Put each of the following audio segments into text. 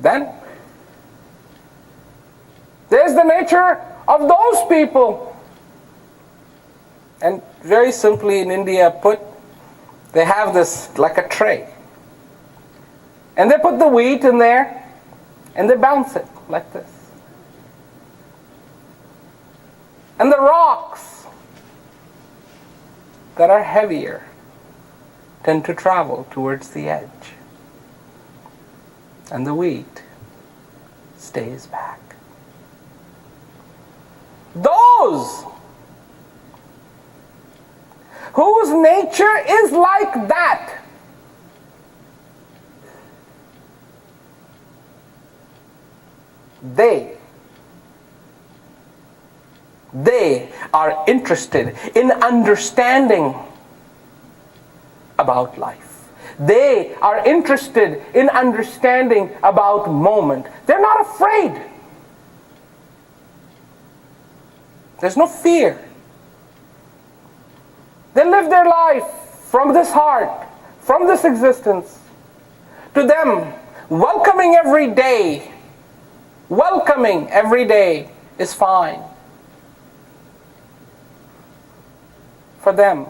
then there's the nature of those people. And very simply in India put, they have this like a tray. And they put the wheat in there and they bounce it like this. And the rocks that are heavier tend to travel towards the edge. And the wheat stays back. Those whose nature is like that they are interested in understanding about life. They are interested in understanding about moment. They're not afraid. There's no fear. They live their life from this heart, from this existence. To them, welcoming every day is fine. For them,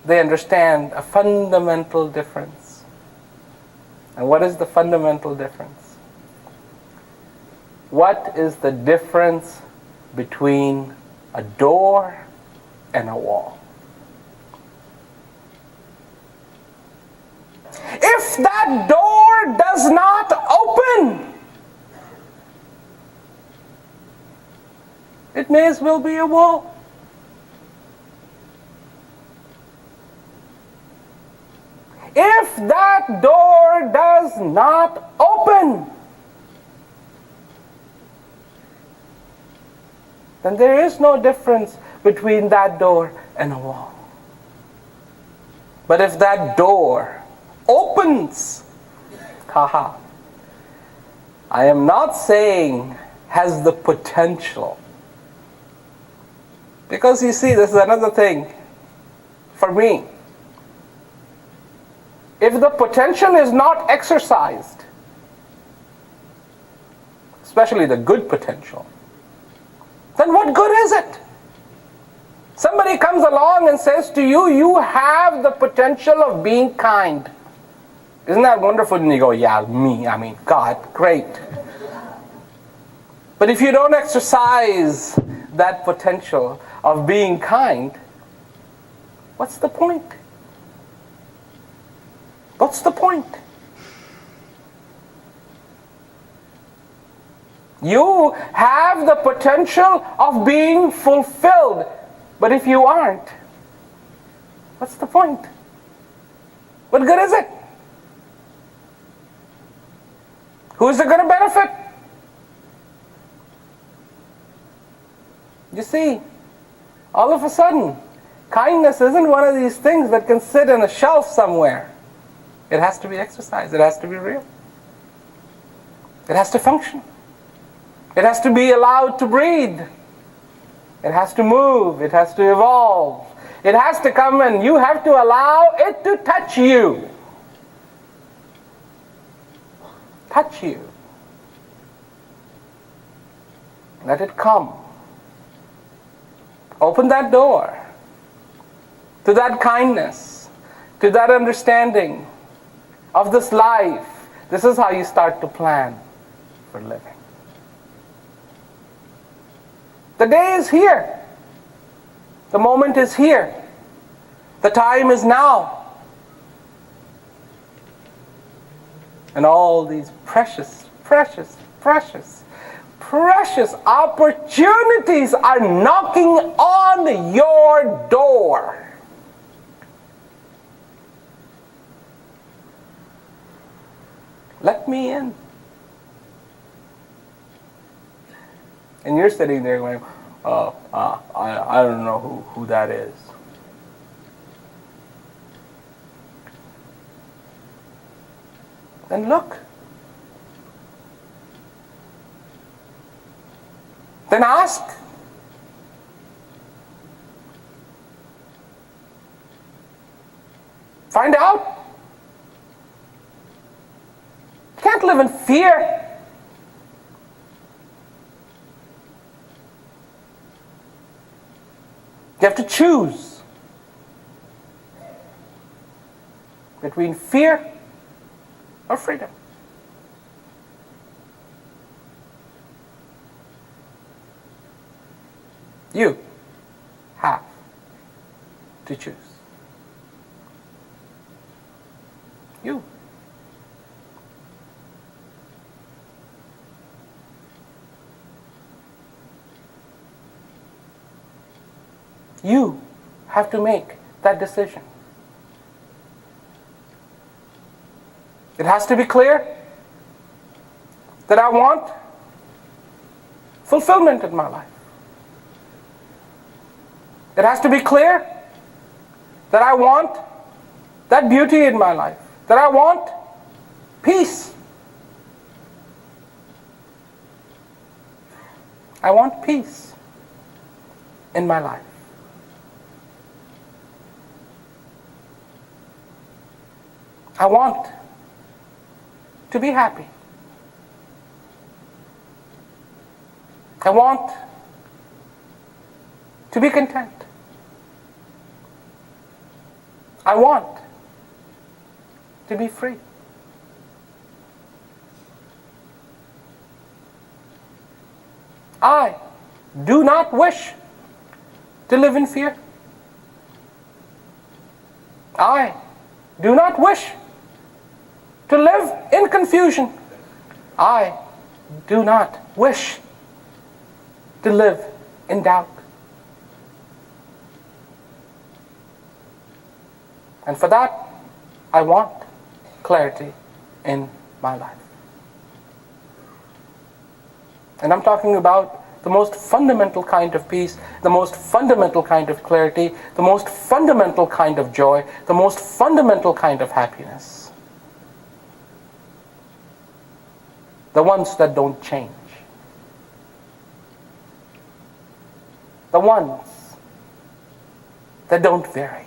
they understand a fundamental difference. And what is the fundamental difference? What is the difference between a door and a wall? If that door does not open, it may as well be a wall. If that door does not open, then there is no difference between that door and a wall. But if that door opens, I am not saying has the potential. Because you see, this is another thing for me. If the potential is not exercised, especially the good potential, then what good is it? Somebody comes along and says to you, you have the potential of being kind. Isn't that wonderful? And you go, yeah, God, great. But if you don't exercise that potential of being kind, what's the point? What's the point? You have the potential of being fulfilled, but if you aren't, what's the point? What good is it? Who's it going to benefit? You see, all of a sudden, kindness isn't one of these things that can sit on a shelf somewhere. It has to be exercised. It has to be real. It has to function. It has to be allowed to breathe. It has to move. It has to evolve. It has to come and you have to allow it to touch you. Touch you. Let it come. Open that door to that kindness, to that understanding of this life. This is how you start to plan for living. The day is here. The moment is here. The time is now. And all these precious opportunities are knocking on your door. Let me in. And you're sitting there going, I don't know who that is. Then look. Then ask. Find out. can't live in fear. You have to choose between fear or freedom. You have to choose. You. You have to make that decision. It has to be clear that I want fulfillment in my life. It has to be clear that I want that beauty in my life, that I want peace. I want peace in my life. I want to be happy. I want to be content. I want to be free. I do not wish to live in fear. I do not wish to live in confusion. I do not wish to live in doubt. And for that, I want clarity in my life. And I'm talking about the most fundamental kind of peace, the most fundamental kind of clarity, the most fundamental kind of joy, the most fundamental kind of happiness. The ones that don't change. The ones that don't vary.